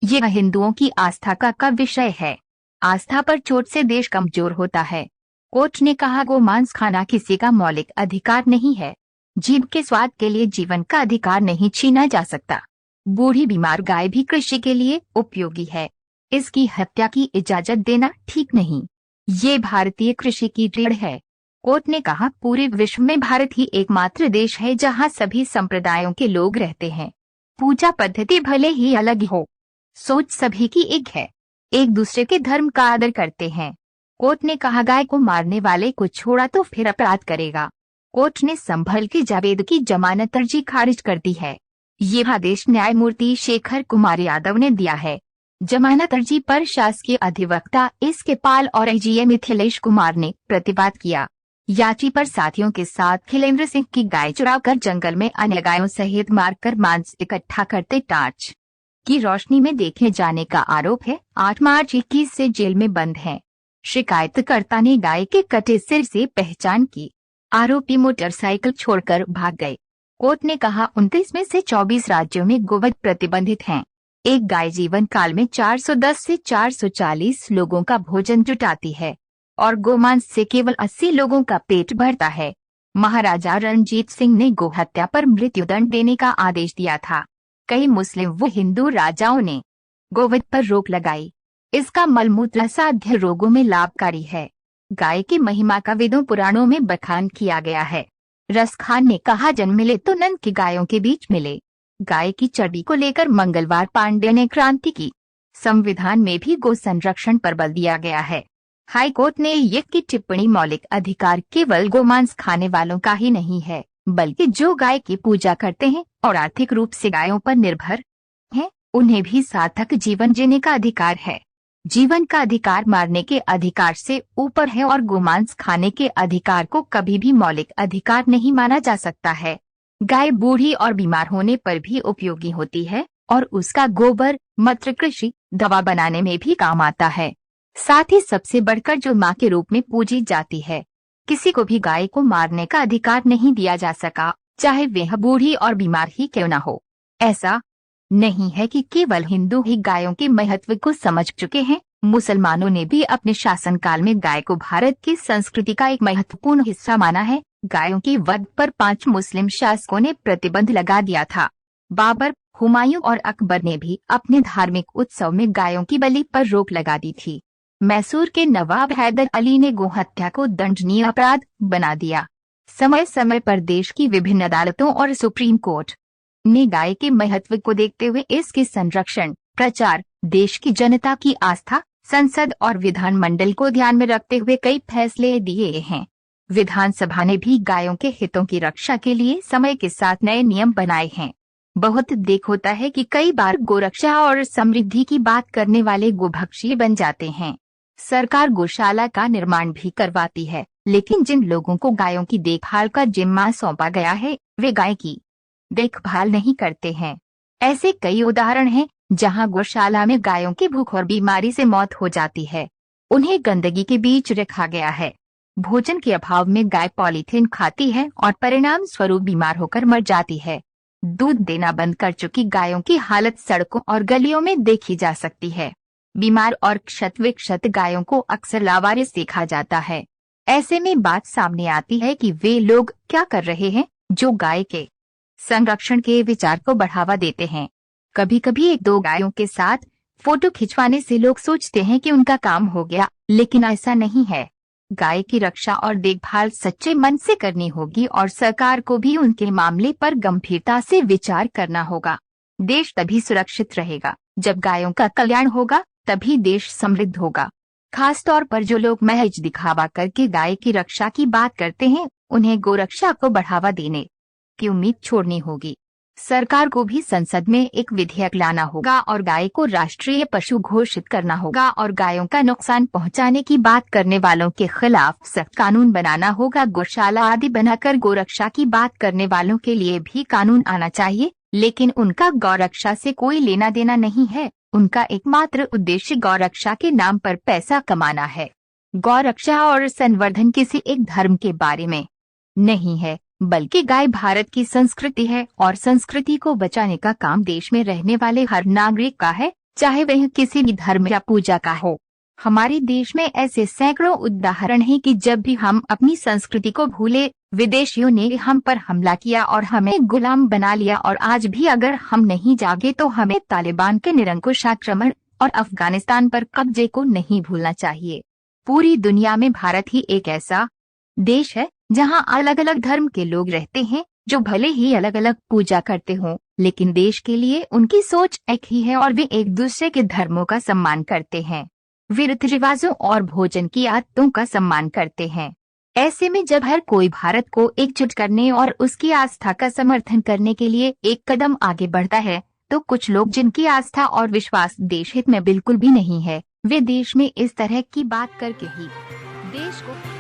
यह हिंदुओं की आस्था का विषय है। आस्था पर चोट से देश कमजोर होता है। कोर्ट ने कहा, गोमांस खाना किसी का मौलिक अधिकार नहीं है। जीभ के स्वाद के लिए जीवन का अधिकार नहीं छीना जा सकता। बूढ़ी बीमार गाय भी कृषि के लिए उपयोगी है। इसकी हत्या की इजाजत देना ठीक नहीं। ये भारतीय कृषि की रीढ़ है। कोर्ट ने कहा, पूरे विश्व में भारत ही एकमात्र देश है जहां सभी संप्रदायों के लोग रहते हैं। पूजा पद्धति भले ही अलग हो, सोच सभी की एक है। एक दूसरे के धर्म का आदर करते हैं। कोर्ट ने कहा, गाय को मारने वाले को छोड़ा तो फिर अपराध करेगा। कोर्ट ने संभल की जावेद की जमानत अर्जी खारिज कर दी है। ये आदेश न्यायमूर्ति शेखर कुमार यादव ने दिया है। जमानत अर्जी पर शासकीय अधिवक्ता एस.के. पाल और एजीए मिथिलेश कुमार ने प्रतिवाद किया। याची पर साथियों के साथ खिलेंद्र सिंह की गाय चुराकर जंगल में अन्य गायों सहित मारकर मांस इकट्ठा करते टार्च की रोशनी में देखे जाने का आरोप है। 8 मार्च 21 से जेल में बंद है। शिकायतकर्ता ने गाय के कटे सिर से पहचान की। आरोपी मोटरसाइकिल छोड़कर भाग गए। कोर्ट ने कहा, 29 में से 24 राज्यों में गोवध प्रतिबंधित हैं। एक गाय जीवन काल में 410 से 440 लोगों का भोजन जुटाती है और गोमांस से केवल 80 लोगों का पेट भरता है। महाराजा रणजीत सिंह ने गोहत्या पर मृत्युदंड देने का आदेश दिया था। कई मुस्लिम व हिंदू राजाओं ने गोवध पर रोक लगाई। इसका मलमूत्र असाध्य रोगों में लाभकारी है। गाय की महिमा का वेदों पुराणों में बखान किया गया है। रसखान ने कहा, जन्म मिले तो नंद की गायों के बीच मिले। गाय की चर्बी को लेकर मंगलवार पांडे ने क्रांति की। संविधान में भी गो संरक्षण पर बल दिया गया है। हाईकोर्ट ने ये की टिप्पणी, मौलिक अधिकार केवल गोमांस खाने वालों का ही नहीं है, बल्कि जो गाय की पूजा करते हैं और आर्थिक रूप से गायों पर निर्भर हैं, उन्हें भी सार्थक जीवन जीने का अधिकार है। जीवन का अधिकार मारने के अधिकार से ऊपर है और गोमांस खाने के अधिकार को कभी भी मौलिक अधिकार नहीं माना जा सकता है। गाय बूढ़ी और बीमार होने पर भी उपयोगी होती है और उसका गोबर मूत्र कृषि दवा बनाने में भी काम आता है। साथ ही सबसे बढ़कर जो मां के रूप में पूजी जाती है। किसी को भी गाय को मारने का अधिकार नहीं दिया जा सका, चाहे वह बूढ़ी और बीमार ही क्यों न हो। ऐसा नहीं है कि केवल हिंदू ही गायों के महत्व को समझ चुके हैं। मुसलमानों ने भी अपने शासनकाल में गाय को भारत की संस्कृति का एक महत्वपूर्ण हिस्सा माना है। गायों के वध पर 5 मुस्लिम शासकों ने प्रतिबंध लगा दिया था। बाबर, हुमायूं और अकबर ने भी अपने धार्मिक उत्सव में गायों की बलि पर रोक लगा दी थी। मैसूर के नवाब हैदर अली ने गोहत्या को दंडनीय अपराध बना दिया। समय समय पर देश की विभिन्न अदालतों और सुप्रीम कोर्ट ने गाय के महत्व को देखते हुए इसके संरक्षण, प्रचार, देश की जनता की आस्था, संसद और विधानमंडल को ध्यान में रखते हुए कई फैसले दिए हैं। विधानसभा ने भी गायों के हितों की रक्षा के लिए समय के साथ नए नियम बनाए हैं। बहुत देख होता है कि कई बार गोरक्षा और समृद्धि की बात करने वाले गोभक्षी बन जाते हैं। सरकार गौशाला का निर्माण भी करवाती है, लेकिन जिन लोगों को गायों की देखभाल का जिम्मा सौंपा गया है, वे गाय की देखभाल नहीं करते हैं। ऐसे कई उदाहरण हैं जहां गौशाला में गायों की भूख और बीमारी से मौत हो जाती है। उन्हें गंदगी के बीच रखा गया है। भोजन के अभाव में गाय पॉलीथीन खाती है और परिणाम स्वरूप बीमार होकर मर जाती है। दूध देना बंद कर चुकी गायों की हालत सड़कों और गलियों में देखी जा सकती है। बीमार और क्षत विक्षत गायों को अक्सर लावारिस देखा जाता है। ऐसे में बात सामने आती है कि वे लोग क्या कर रहे हैं जो गाय के संरक्षण के विचार को बढ़ावा देते हैं। कभी कभी 1-2 गायों के साथ फोटो खिंचवाने से लोग सोचते हैं कि उनका काम हो गया, लेकिन ऐसा नहीं है। गाय की रक्षा और देखभाल सच्चे मन से करनी होगी और सरकार को भी उनके मामले पर गंभीरता से विचार करना होगा। देश तभी सुरक्षित रहेगा जब गायों का कल्याण होगा, तभी देश समृद्ध होगा। खास तौर पर जो लोग महज दिखावा करके गाय की रक्षा की बात करते हैं, उन्हें गोरक्षा को बढ़ावा देने की उम्मीद छोड़नी होगी। सरकार को भी संसद में एक विधेयक लाना होगा और गाय को राष्ट्रीय पशु घोषित करना होगा और गायों का नुकसान पहुंचाने की बात करने वालों के खिलाफ सख्त कानून बनाना होगा। गौशाला आदि बनाकर गोरक्षा की बात करने वालों के लिए भी कानून आना चाहिए, लेकिन उनका गौरक्षा से कोई लेना देना नहीं है। उनका एकमात्र उद्देश्य गौरक्षा के नाम पर पैसा कमाना है। गौरक्षा और संवर्धन किसी एक धर्म के बारे में नहीं है, बल्कि गाय भारत की संस्कृति है और संस्कृति को बचाने का काम देश में रहने वाले हर नागरिक का है। चाहे वह किसी भी धर्म या पूजा का हो। हमारे देश में ऐसे सैकड़ों उदाहरण हैं कि जब भी हम अपनी संस्कृति को भूले, विदेशियों ने हम पर हमला किया और हमें गुलाम बना लिया। और आज भी अगर हम नहीं जागे तो हमें तालिबान के निरंकुश आक्रमण और अफगानिस्तान पर कब्जे को नहीं भूलना चाहिए। पूरी दुनिया में भारत ही एक ऐसा देश है जहां अलग अलग धर्म के लोग रहते हैं, जो भले ही अलग अलग पूजा करते हों, लेकिन देश के लिए उनकी सोच एक ही है और वे एक दूसरे के धर्मों का सम्मान करते हैं। वे रीति रिवाजों और भोजन की आदतों का सम्मान करते हैं। ऐसे में जब हर कोई भारत को एकजुट करने और उसकी आस्था का समर्थन करने के लिए एक कदम आगे बढ़ता है, तो कुछ लोग जिनकी आस्था और विश्वास देश हित में बिल्कुल भी नहीं है, वे देश में इस तरह की बात करके ही देश को